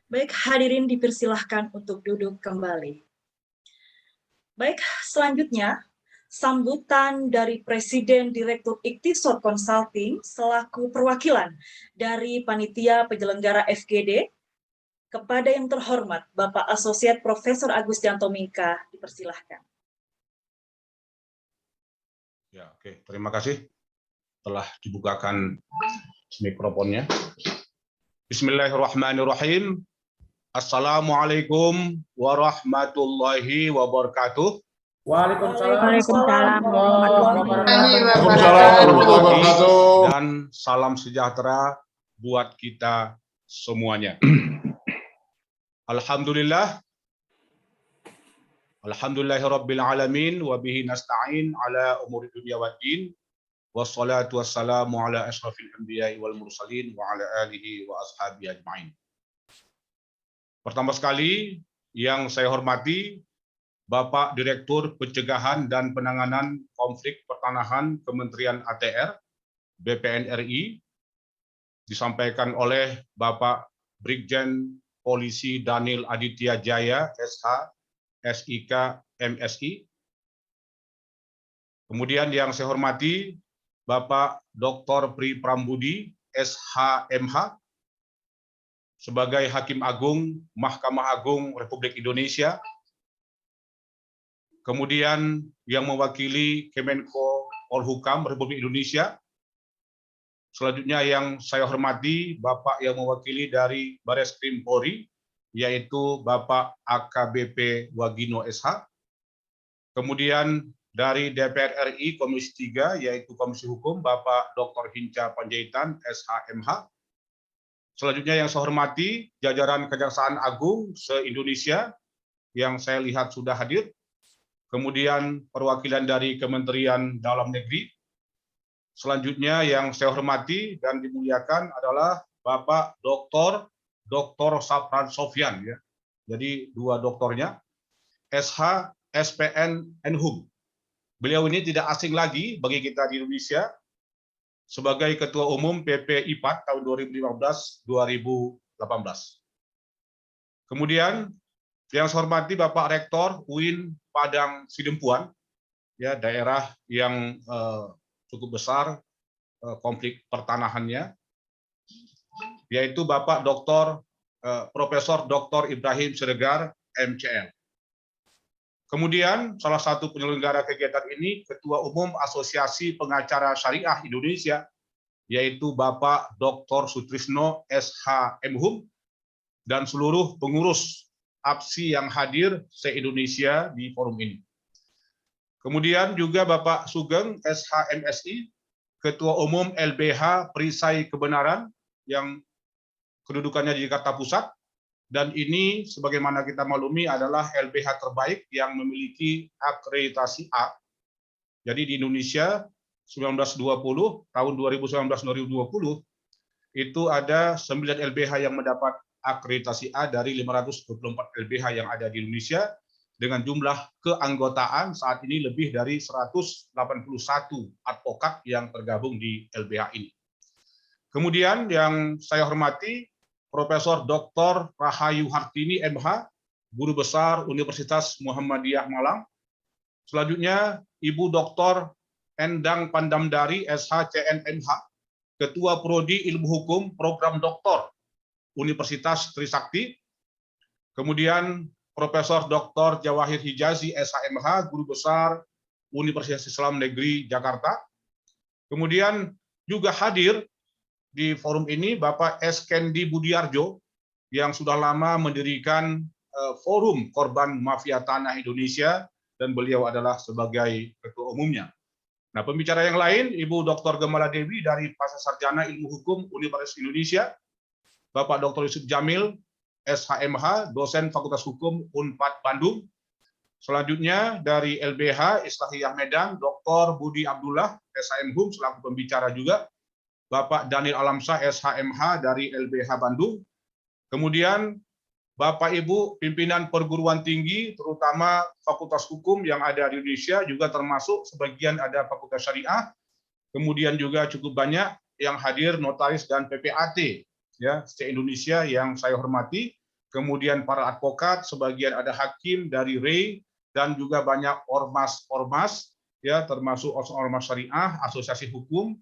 Baik, hadirin dipersilahkan untuk duduk kembali. Baik, selanjutnya, sambutan dari Presiden Direktur Ikhtisor Consulting selaku perwakilan dari Panitia Penyelenggara FGD kepada yang terhormat Bapak Asosiat Profesor Agustianto Mingka, dipersilahkan. Ya, oke. Terima kasih telah dibukakan mikrofonnya. Bismillahirrahmanirrahim. Assalamualaikum warahmatullahi wabarakatuh. Waalaikumsalam warahmatullahi wabarakatuh. Dan salam sejahtera buat kita semuanya. Alhamdulillah. Alhamdulillahirabbil alamin wa bihi nasta'in ala umuri dunya waddin. Wassalatu wassalamu ala asyrafil anbiya'i wal mursalin wa ala alihi wa ashabihi ajma'in. Pertama sekali yang saya hormati Bapak Direktur Pencegahan dan Penanganan Konflik Pertanahan Kementerian ATR BPN RI, disampaikan oleh Bapak Brigjen Polisi Daniel Aditya Jaya SH SIK MSI. Kemudian yang saya hormati Bapak Dr. Pri Prambudi SHMH sebagai Hakim Agung Mahkamah Agung Republik Indonesia. Kemudian yang mewakili Kemenko Polhukam Republik Indonesia. Selanjutnya yang saya hormati Bapak yang mewakili dari Bareskrim Polri, yaitu Bapak AKBP Wagino SH. Kemudian dari DPR RI Komisi 3, yaitu Komisi Hukum, Bapak Dr. Hinca Panjaitan SHMH. Selanjutnya yang saya hormati jajaran Kejaksaan Agung se-Indonesia yang saya lihat sudah hadir. Kemudian perwakilan dari Kementerian Dalam Negeri. Selanjutnya yang saya hormati dan dimuliakan adalah Bapak Dr. Sapran Sofyan, ya. Jadi dua doktornya, SH SPN Enhub. Beliau ini tidak asing lagi bagi kita di Indonesia sebagai Ketua Umum PP IPAT tahun 2015-2018. Kemudian yang saya hormati Bapak Rektor UIN Padang Sidempuan, ya, daerah yang cukup besar konflik pertanahannya, yaitu Bapak Profesor Dr. Ibrahim Siregar MCL. Kemudian salah satu penyelenggara kegiatan ini Ketua Umum Asosiasi Pengacara Syariah Indonesia, yaitu Bapak Dr. Sutrisno SH MHum, dan seluruh pengurus APSI yang hadir se-Indonesia di forum ini. Kemudian juga Bapak Sugeng SH MSI, Ketua Umum LBH Perisai Kebenaran yang kedudukannya di Jakarta Pusat. Dan ini sebagaimana kita maklumi adalah LBH terbaik yang memiliki akreditasi A. Jadi di Indonesia 1920, tahun 2019-2020, itu ada 9 LBH yang mendapat akreditasi A dari 524 LBH yang ada di Indonesia, dengan jumlah keanggotaan saat ini lebih dari 181 advokat yang tergabung di LBH ini. Kemudian yang saya hormati Profesor Dr. Rahayu Hartini MH, Guru Besar Universitas Muhammadiyah Malang. Selanjutnya Ibu Dr. Endang Pandamdari SH CNMH, Ketua Prodi Ilmu Hukum Program Doktor Universitas Trisakti. Kemudian Profesor Dr. Jawahir Hijazi SHMH, Guru Besar Universitas Islam Negeri Jakarta. Kemudian juga hadir di forum ini Bapak S. Kendi Budiarjo yang sudah lama mendirikan Forum Korban Mafia Tanah Indonesia dan beliau adalah sebagai ketua umumnya. Nah, pembicara yang lain Ibu Dr. Gemala Dewi dari Pascasarjana Ilmu Hukum Universitas Indonesia, Bapak Dr. Yusuf Jamil SHMH, dosen Fakultas Hukum Unpad Bandung. Selanjutnya dari LBH Islahiyah Medan, Dr. Budi Abdullah SHMHum selaku pembicara juga. Bapak Daniel Alamsyah SHMH dari LBH Bandung. Kemudian Bapak Ibu pimpinan perguruan tinggi terutama Fakultas Hukum yang ada di Indonesia, juga termasuk sebagian ada Fakultas Syariah. Kemudian juga cukup banyak yang hadir notaris dan PPAT ya se-Indonesia yang saya hormati. kemudian para advokat, sebagian ada hakim dari REI, dan juga banyak ormas-ormas, ya, termasuk ormas syariah, asosiasi hukum,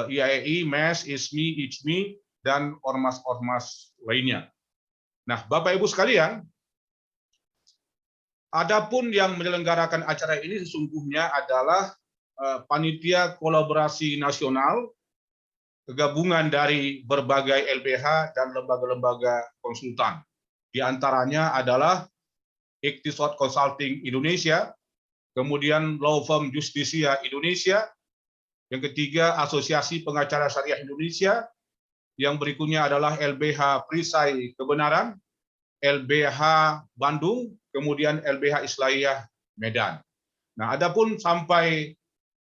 IAEI, MES, ISMI, IJMI, dan ormas-ormas lainnya. Nah, Bapak Ibu sekalian, adapun yang menyelenggarakan acara ini sesungguhnya adalah Panitia Kolaborasi Nasional, gabungan dari berbagai LBH dan lembaga-lembaga konsultan. Di antaranya adalah Iqtisad Consulting Indonesia, kemudian Law Firm Justisia Indonesia, yang ketiga Asosiasi Pengacara Syariah Indonesia, yang berikutnya adalah LBH Perisai Kebenaran, LBH Bandung, kemudian LBH Islahiyah Medan. Nah, adapun sampai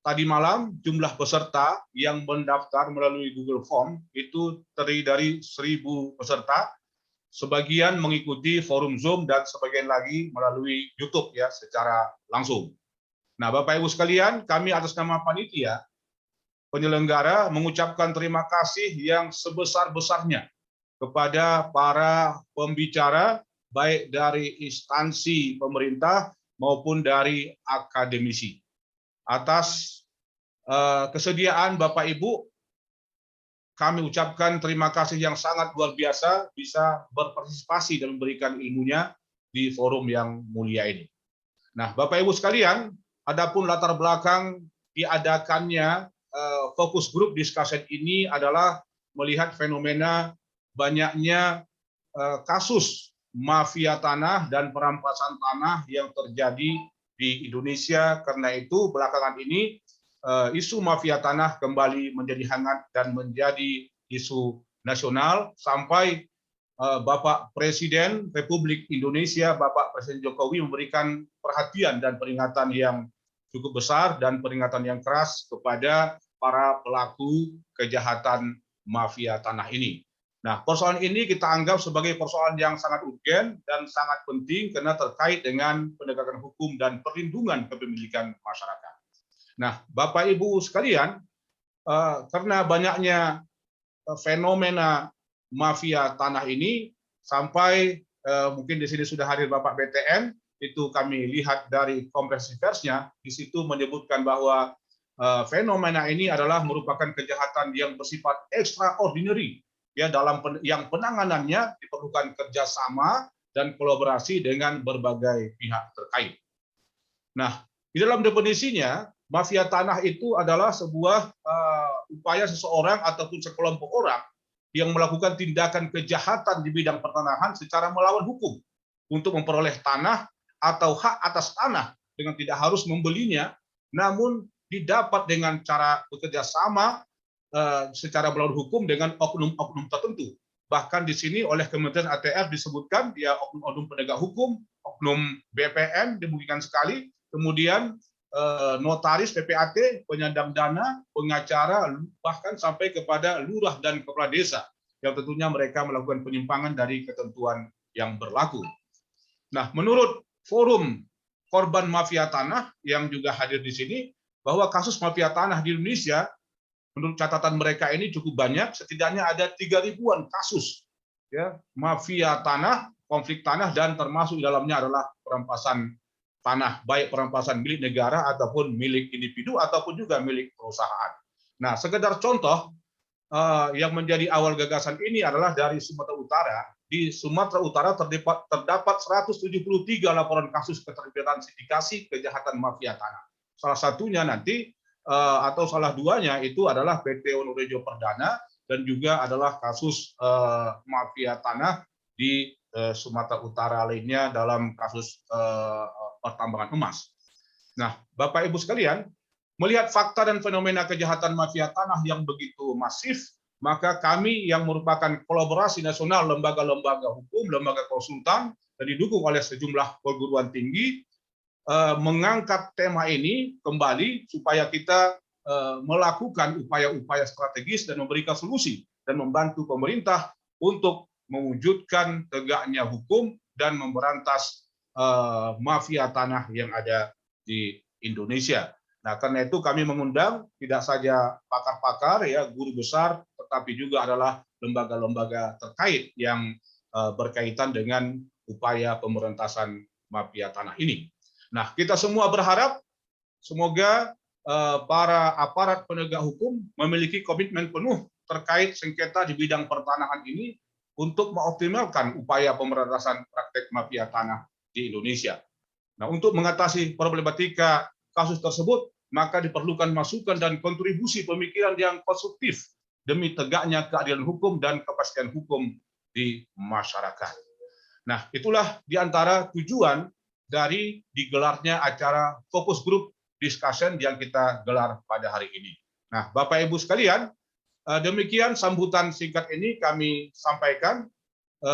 tadi malam jumlah peserta yang mendaftar melalui Google Form itu terdiri dari 1.000 peserta. Sebagian mengikuti forum Zoom dan sebagian lagi melalui YouTube ya secara langsung. Nah, Bapak Ibu sekalian, kami atas nama panitia penyelenggara mengucapkan terima kasih yang sebesar-besarnya kepada para pembicara baik dari instansi pemerintah maupun dari akademisi atas kesediaan Bapak Ibu. Kami ucapkan terima kasih yang sangat luar biasa bisa berpartisipasi dan memberikan ilmunya di forum yang mulia ini. Nah, Bapak Ibu sekalian, adapun latar belakang diadakannya fokus grup discussion ini adalah melihat fenomena banyaknya kasus mafia tanah dan perampasan tanah yang terjadi di Indonesia. Karena itu belakangan ini isu mafia tanah kembali menjadi hangat dan menjadi isu nasional sampai Bapak Presiden Republik Indonesia, Bapak Presiden Jokowi memberikan perhatian dan peringatan yang cukup besar dan peringatan yang keras kepada para pelaku kejahatan mafia tanah ini. Nah, persoalan ini kita anggap sebagai persoalan yang sangat urgen dan sangat penting karena terkait dengan penegakan hukum dan perlindungan kepemilikan masyarakat. Nah, Bapak Ibu sekalian, karena banyaknya fenomena mafia tanah ini sampai mungkin di sini sudah hadir Bapak BTN, itu kami lihat dari konferensi persnya, di situ menyebutkan bahwa fenomena ini adalah merupakan kejahatan yang bersifat extraordinary, ya, dalam yang penanganannya diperlukan kerjasama dan kolaborasi dengan berbagai pihak terkait. Nah, di dalam definisinya, mafia tanah itu adalah sebuah upaya seseorang ataupun sekelompok orang yang melakukan tindakan kejahatan di bidang pertanahan secara melawan hukum untuk memperoleh tanah atau hak atas tanah dengan tidak harus membelinya, namun didapat dengan cara bekerja sama secara melawan hukum dengan oknum-oknum tertentu. Bahkan di sini oleh Kementerian ATR disebutkan dia oknum-oknum penegak hukum, oknum BPN dimungkinkan sekali, kemudian notaris, PPAT, penyandang dana, pengacara, bahkan sampai kepada lurah dan kepala desa yang tentunya mereka melakukan penyimpangan dari ketentuan yang berlaku. Nah, menurut forum korban mafia tanah yang juga hadir di sini, bahwa kasus mafia tanah di Indonesia menurut catatan mereka ini cukup banyak, setidaknya ada 3.000-an kasus ya mafia tanah, konflik tanah, dan termasuk di dalamnya adalah perampasan tanah, baik perampasan milik negara ataupun milik individu ataupun juga milik perusahaan. Nah, sekedar contoh yang menjadi awal gagasan ini adalah dari Sumatera Utara. Di Sumatera Utara terdapat 173 laporan kasus keterlibatan sindikasi kejahatan mafia tanah. Salah satunya nanti atau salah duanya itu adalah PT Wonorejo Perdana dan juga adalah kasus mafia tanah di Sumatera Utara lainnya dalam kasus pertambangan emas. Nah, Bapak Ibu sekalian, melihat fakta dan fenomena kejahatan mafia tanah yang begitu masif, maka kami yang merupakan kolaborasi nasional lembaga-lembaga hukum, lembaga konsultan, dan didukung oleh sejumlah perguruan tinggi, mengangkat tema ini kembali supaya kita melakukan upaya-upaya strategis dan memberikan solusi dan membantu pemerintah untuk mewujudkan tegaknya hukum dan memberantas mafia tanah yang ada di Indonesia. Nah, karena itu kami mengundang tidak saja pakar-pakar ya, guru besar, tetapi juga adalah lembaga-lembaga terkait yang berkaitan dengan upaya pemberantasan mafia tanah ini. Nah, kita semua berharap semoga para aparat penegak hukum memiliki komitmen penuh terkait sengketa di bidang pertanahan ini untuk mengoptimalkan upaya pemberantasan praktek mafia tanah di Indonesia. Nah, untuk mengatasi problematika kasus tersebut, maka diperlukan masukan dan kontribusi pemikiran yang konstruktif demi tegaknya keadilan hukum dan kepastian hukum di masyarakat. Nah, itulah di antara tujuan dari digelarnya acara fokus group discussion yang kita gelar pada hari ini. Nah, Bapak Ibu sekalian, demikian sambutan singkat ini kami sampaikan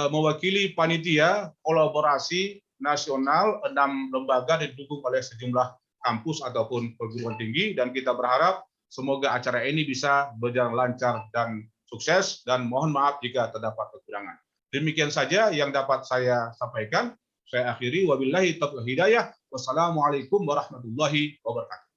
mewakili panitia kolaborasi nasional 6 lembaga didukung oleh sejumlah kampus ataupun perguruan tinggi, dan kita berharap semoga acara ini bisa berjalan lancar dan sukses, dan mohon maaf jika terdapat kekurangan. Demikian saja yang dapat saya sampaikan. Saya akhiri, wabillahi taufiq hidayah. Wassalamualaikum warahmatullahi wabarakatuh.